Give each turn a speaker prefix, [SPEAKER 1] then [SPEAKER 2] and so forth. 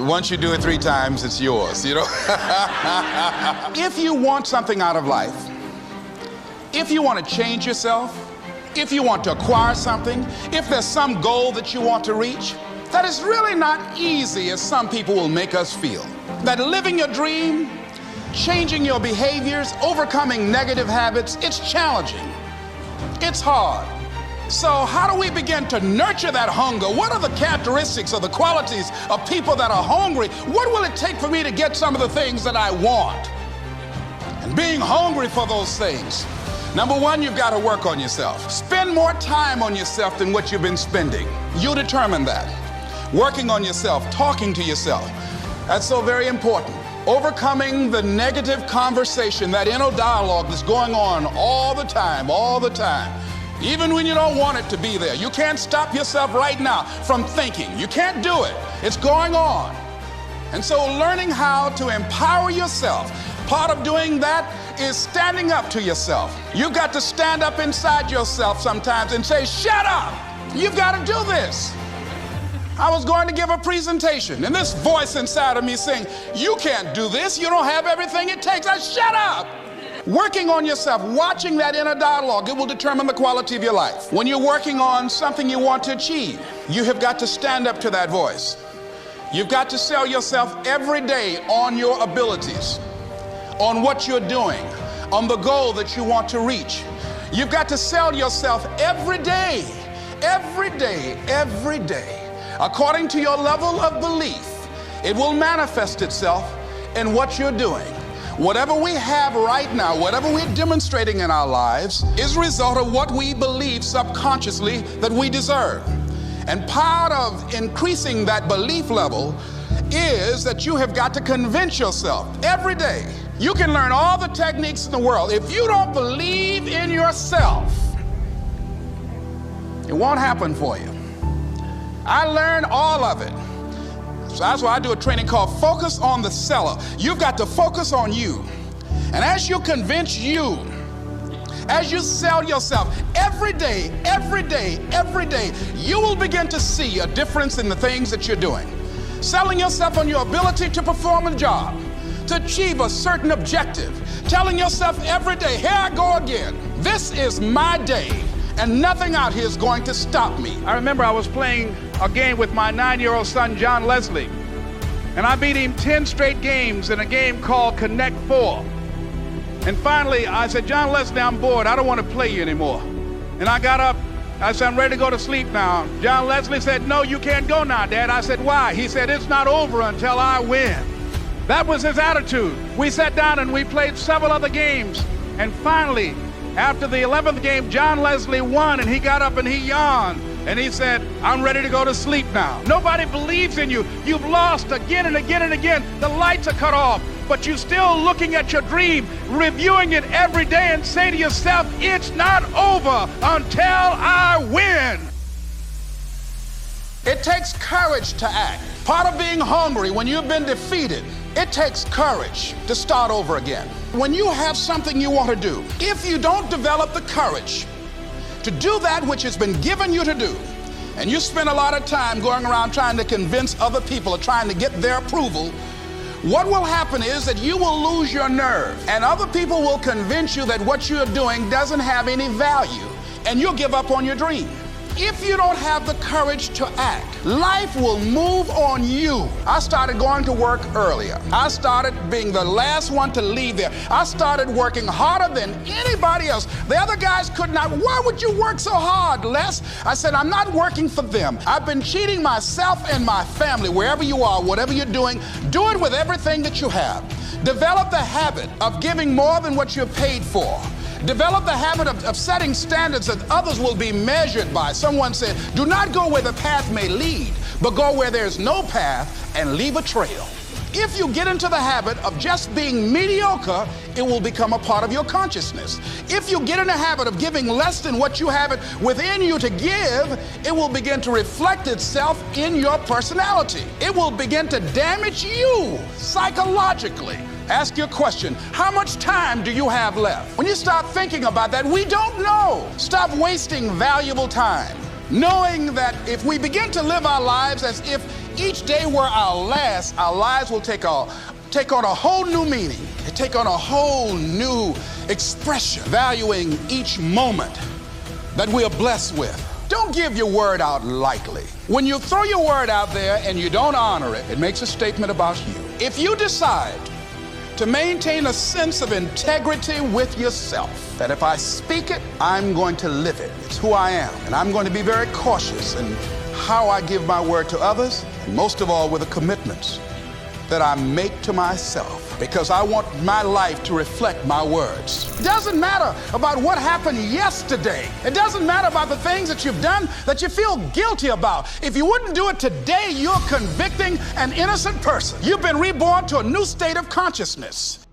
[SPEAKER 1] once you do it 3 times, it's yours, you know? If you want something out of life, if you want to change yourself, if you want to acquire something, if there's some goal that you want to reach, that is really not easy as some people will make us feel. That living your dream, changing your behaviors, overcoming negative habits, it's challenging. It's hard. So how do we begin to nurture that hunger? What are the characteristics or the qualities of people that are hungry? What will it take for me to get some of the things that I want? And being hungry for those things. Number 1, you've got to work on yourself. Spend more time on yourself than what you've been spending. You determine that. Working on yourself, talking to yourself. That's so very important. Overcoming the negative conversation, that inner dialogue that's going on all the time, even when you don't want it to be there. You can't stop yourself right now from thinking. You can't do it. It's going on. And so learning how to empower yourself, part of doing that is standing up to yourself. You've got to stand up inside yourself sometimes and say, shut up. You've got to do this. I was going to give a presentation, and this voice inside of me saying, you can't do this. You don't have everything it takes. Shut up. Working on yourself, watching that inner dialogue, it will determine the quality of your life. When you're working on something you want to achieve, you have got to stand up to that voice. You've got to sell yourself every day on your abilities, on what you're doing, on the goal that you want to reach. You've got to sell yourself every day, according to your level of belief. It will manifest itself in what you're doing. Whatever we have right now, whatever we're demonstrating in our lives is a result of what we believe subconsciously that we deserve. And part of increasing that belief level is that you have got to convince yourself every day. You can learn all the techniques in the world. If you don't believe in yourself, it won't happen for you. I learned all of it. So that's why I do a training called Focus on the Seller. You've got to focus on you. And as you convince you, as you sell yourself every day, you will begin to see a difference in the things that you're doing. Selling yourself on your ability to perform a job, to achieve a certain objective. Telling yourself every day, here I go again. This is my day, and nothing out here is going to stop me. I remember I was playing a game with my 9-year-old son, John Leslie, and I beat him 10 straight games in a game called Connect 4. And finally, I said, John Leslie, I'm bored. I don't want to play you anymore. And I got up. I said, I'm ready to go to sleep now. John Leslie said, no, you can't go now, Dad. I said, why? He said, it's not over until I win. That was his attitude. We sat down and we played several other games. And finally, after the 11th game, John Leslie won, and he got up and he yawned. And he said, I'm ready to go to sleep now. Nobody believes in you. You've lost again and again and again. The lights are cut off, but you're still looking at your dream, reviewing it every day and say to yourself, it's not over until I win. It takes courage to act. Part of being hungry when you've been defeated, it takes courage to start over again. When you have something you want to do, if you don't develop the courage to do that which has been given you to do, and you spend a lot of time going around trying to convince other people or trying to get their approval, what will happen is that you will lose your nerve, and other people will convince you that what you're doing doesn't have any value, and you'll give up on your dream. If you don't have the courage to act, life will move on you. I started going to work earlier. I started being the last one to leave there. I started working harder than anybody else. The other guys could not. Why would you work so hard, Les? I said, I'm not working for them. I've been cheating myself and my family. Wherever you are, whatever you're doing, do it with everything that you have. Develop the habit of giving more than what you're paid for. Develop the habit of setting standards that others will be measured by. Someone said, do not go where the path may lead, but go where there's no path and leave a trail. If you get into the habit of just being mediocre, it will become a part of your consciousness. If you get in the habit of giving less than what you have it within you to give, it will begin to reflect itself in your personality. It will begin to damage you psychologically. Ask your question, how much time do you have left? When you start thinking about that, we don't know. Stop wasting valuable time, knowing that if we begin to live our lives as if each day were our last, our lives will take on a whole new meaning. They take on a whole new expression, valuing each moment that we are blessed with. Don't give your word out lightly. When you throw your word out there and you don't honor it, it makes a statement about you. If you decide to maintain a sense of integrity with yourself, that if I speak it, I'm going to live it. It's who I am. And I'm going to be very cautious in how I give my word to others, and most of all with the commitments that I make to myself, because I want my life to reflect my words. It doesn't matter about what happened yesterday. It doesn't matter about the things that you've done that you feel guilty about. If you wouldn't do it today, you're convicting an innocent person. You've been reborn to a new state of consciousness.